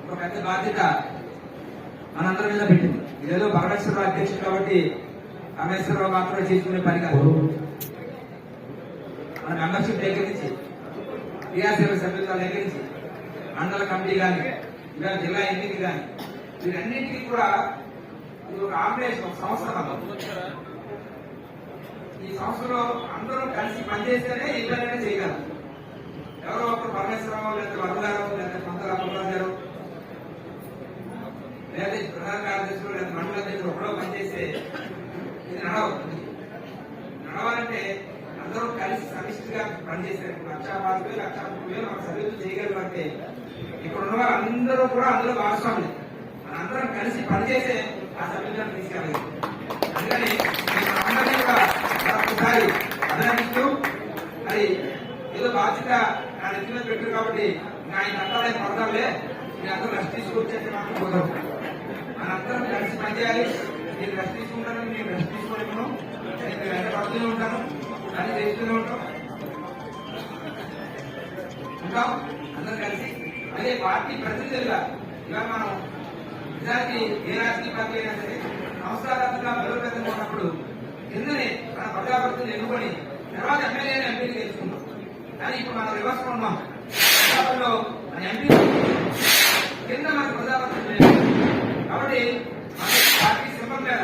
ఒక పెద్ద బాధ్యత మనందరి మీద పెట్టింది. ఇదేదో పరమేశ్వరరావు అధ్యక్షుడు కాబట్టి పరమేశ్వరరావు మాత్రమే చేసుకునే పని కాదు. మన మెంబర్షిప్ దగ్గర నుంచి క్రియాశీల సభ్యుల దగ్గర నుంచి మండల కమిటీ కానీ ఇలా జిల్లా ఎన్నికలు కానీ వీటన్నింటినీ కూడా ఇది ఒక ఆపరేషన్, ఒక సంవత్సరం. ఈ సంవత్సరంలో అందరూ కలిసి పనిచేస్తేనే ఇద్దరైనా చేయగలరు. ఎవరో ఒకరు పరమేశ్వరరావు లేదా వరుణ గారు లేదా కొంతగా అమర్రాజు గారు లేదా ప్రధాన కార్యదర్శులు లేదా మండల అధ్యక్షులు ఒకడో పనిచేస్తే ఇది నడవాలంటే అందరూ కలిసి సమిష్టిగా పనిచేశారు. 1,50,000 1,30,000 మన సభ్యులు చేయగలరు అంటే ఇక్కడ ఉన్న వాళ్ళందరూ కూడా అందులో భాగస్వాములు. మనందరం కలిసి పనిచేసే ఆ సభ్యులను తీసుకెళ్ళాలి. అందుకని అందరినీ కూడా ఒకసారి అభినందిస్తూ మరి ఏదో బాధ్యత నా నెత్తిలో పెట్టారు కాబట్టి ఆయన అంతా పడతాంలే మీ అందరూ రెస్ట్ తీసుకొచ్చేసి మాత్రం పోతాం. మనందరం కలిసి పనిచేయాలి. నేను రెస్ట్ తీసుకుంటాను, నేను రెస్ట్ తీసుకోలేను, నేను వెంట పడుతూనే ఉంటాను, అని చేస్తూనే ఉంటాం. అందరం కలిసి అదే పార్టీ ప్రతినిధులుగా ఇవాళ మనం నిజానికి ఏ రాజకీయ పార్టీ అయినా సరే సంస్థాగతంగా బలోపేతంగా ఉన్నప్పుడు కిందనే మన ప్రజాప్రతినిధులు ఎన్నుకొని తర్వాత ఎమ్మెల్యే ఎంపీని తెలుసుకుంటాం. కానీ ఇప్పుడు మనం రివర్స్ ఉన్నాం. లో మన ఎంపీ కింద మన ప్రజాప్రతినిధులు కాబట్టి మన పార్టీ సింబల్ మీద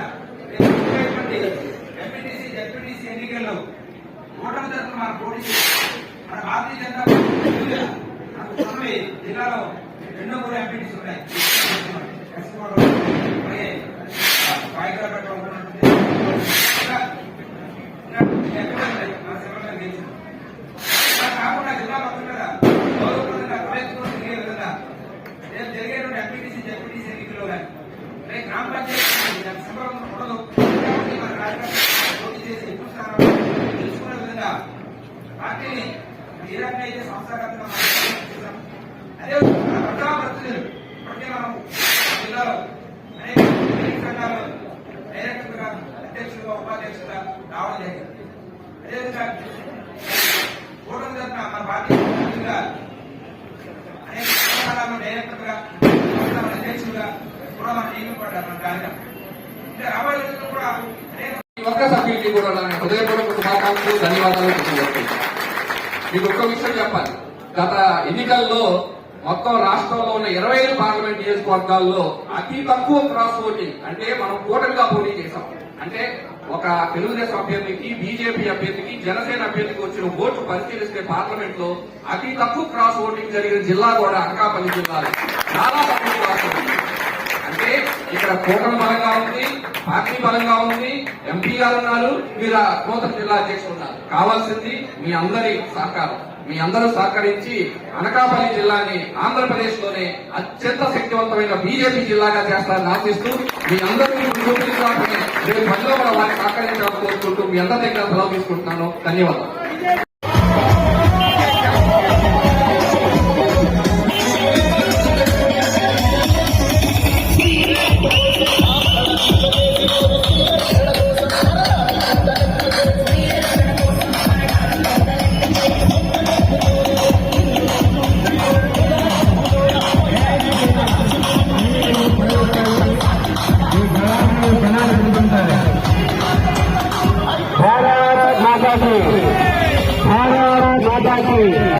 ఎంపీటీసీ జెడ్పీటీసీ ఎన్నికల్లో ఓటమి తరఫున మన పోటీ మన భారతీయ జనతా పార్టీ జిల్లాలో 2 ఎంపీటీసీ ఉన్నాయి. కాకుండా జిల్లా మొత్తం మీద గౌరవప్రదంగా ప్రవేశించే విధంగా రేపు జరిగేటువంటి ఎంపీటీసీ జెడ్పీటీసీ ఎన్నికల్లో కానీ రేపు గ్రామ పంచాయతీ సంబరం ఉండదు. మన కార్యక్రమం పోటీ చేసి ఎక్కువ స్థానాలు తెలుసుకునే విధంగా పార్టీని ఏ రకంగా అయితే సంస్థాగతంగా అదే మన ప్రజాప్రతినిధులు ఇప్పటికే మనం జిల్లాలో అనేక సంఘాలు డైరెక్టర్గా అధ్యక్షులుగా ఉపాధ్యక్షులుగా రావడం జరిగింది. అదేవిధంగా ఓటమి తరఫున మన పార్టీ అనేక సంఘాలను డైరెక్టర్గా అధ్యక్షులుగా కూడా మనం నియమింపడ్డారు. మన కార్యక్రమం అంటే రాబోయే రోజుల్లో కూడా ఒక్క సభ్యులకి కూడా హృదయపూర్వక శుభాకాంక్షలు, ధన్యవాదాలు తెలియజేస్తున్నాను. మీకు ఒక్క విషయం చెప్పాలి. గత ఎన్నికల్లో మొత్తం రాష్ట్రంలో ఉన్న 25 పార్లమెంట్ నియోజకవర్గాల్లో అతి తక్కువ క్రాస్ ఓటింగ్ అంటే మనం కూటమిగా పోటీ చేశాం. అంటే ఒక తెలుగుదేశం అభ్యర్థికి, బీజేపీ అభ్యర్థికి, జనసేన అభ్యర్థికి వచ్చిన ఓట్లు పరిశీలిస్తే పార్లమెంట్ లో అతి తక్కువ క్రాస్ ఓటింగ్ జరిగిన జిల్లా కూడా అనకాపల్లి జిల్లాలో చాలా తక్కువ క్రాస్ ఓటింగ్. అంటే ఇక్కడ కూటమి బలంగా ఉంది, పార్టీ బలంగా ఉంది, ఎంపీ గారు ఉన్నారు, మీరు నూతన జిల్లా అధ్యక్షులు ఉన్నారు. కావాల్సింది మీ అందరి సహకారం. మీ అందరూ సహకరించి అనకాపల్లి జిల్లాని ఆంధ్రప్రదేశ్ లోనే అత్యంత శక్తివంతమైన బీజేపీ జిల్లాగా చేస్తారని ఆశిస్తూ మీ అందరూ రేపు పనిలో కూడా వారిని సహకరించాలని కోరుకుంటూ మీ అందరి దగ్గర సెలవు తీసుకుంటున్నాను. ధన్యవాదాలు. भारत माता की